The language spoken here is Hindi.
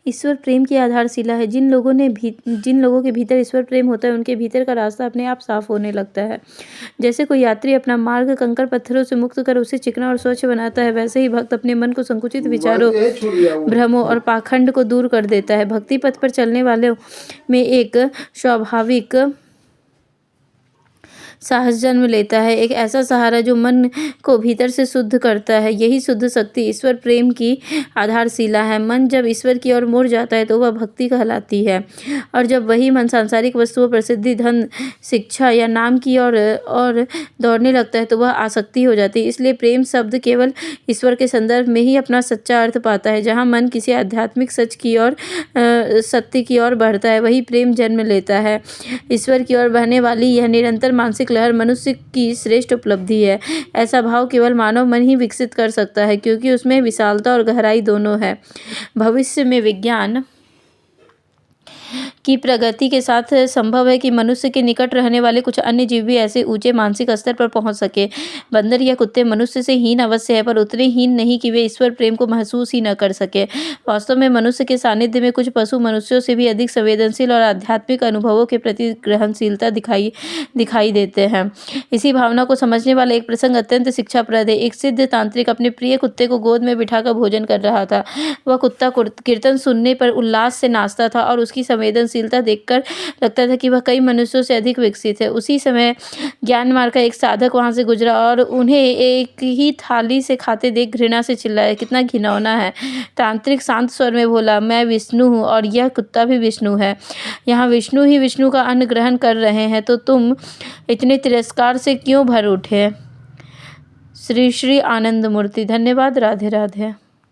ईश्वर प्रेम की आधारशिला है। जिन लोगों के भीतर ईश्वर प्रेम होता है, उनके भीतर का रास्ता अपने आप साफ होने लगता है। जैसे कोई यात्री अपना मार्ग कंकड़ पत्थरों से मुक्त कर उसे चिकना और स्वच्छ बनाता है, वैसे ही भक्त अपने मन को संकुचित विचारों, भ्रमों और पाखंड को दूर कर देता है। भक्ति पथ पर चलने वालों में एक स्वाभाविक साहस जन्म लेता है, एक ऐसा सहारा जो मन को भीतर से शुद्ध करता है। यही शुद्ध शक्ति ईश्वर प्रेम की आधारशिला है। मन जब ईश्वर की ओर मुड़ जाता है तो वह भक्ति कहलाती है, और जब वही मन सांसारिक वस्तुओं, प्रसिद्धि, धन, शिक्षा या नाम की और दौड़ने लगता है तो वह आसक्ति हो जाती है। इसलिए प्रेम शब्द केवल ईश्वर के संदर्भ में ही अपना सच्चा अर्थ पाता है। जहाँ मन किसी आध्यात्मिक सच की ओर, सत्य की ओर बढ़ता है, वही प्रेम जन्म लेता है। ईश्वर की ओर बहने वाली यह निरंतर मानसिक लहर मनुष्य की श्रेष्ठ उपलब्धि है। ऐसा भाव केवल मानव मन ही विकसित कर सकता है, क्योंकि उसमें विशालता और गहराई दोनों है। भविष्य में विज्ञान की प्रगति के साथ संभव है कि मनुष्य के निकट रहने वाले कुछ अन्य जीव भी ऐसे ऊंचे मानसिक स्तर पर पहुंच सके। बंदर या कुत्ते मनुष्य से हीन अवश्य है, पर उतने हीन नहीं कि वे ईश्वर प्रेम को महसूस ही न कर सके। वास्तव में मनुष्य के सानिध्य में कुछ पशु मनुष्यों से भी अधिक संवेदनशील और आध्यात्मिक अनुभवों के प्रति ग्रहणशीलता दिखाई देते हैं। इसी भावना को समझने वाला एक प्रसंग अत्यंत शिक्षाप्रद है। एक सिद्ध तांत्रिक अपने प्रिय कुत्ते को गोद में बिठाकर भोजन कर रहा था। वह कुत्ता कीर्तन सुनने पर उल्लास से नाचता था और उसकी संवेदनशीलता देखकर लगता था कि वह कई मनुष्यों से अधिक विकसित है। उसी समय ज्ञान मार्ग का एक साधक वहां से गुजरा और उन्हें एक ही थाली से खाते देख घृणा से चिल्लाया, कितना घिनौना है। तांत्रिक शांत स्वर में बोला, मैं विष्णु हूँ और यह कुत्ता भी विष्णु है। यहाँ विष्णु ही विष्णु का अन्न ग्रहण कर रहे हैं, तो तुम इतने तिरस्कार से क्यों भर उठे। श्री श्री आनंद मूर्ति। धन्यवाद। राधे राधे।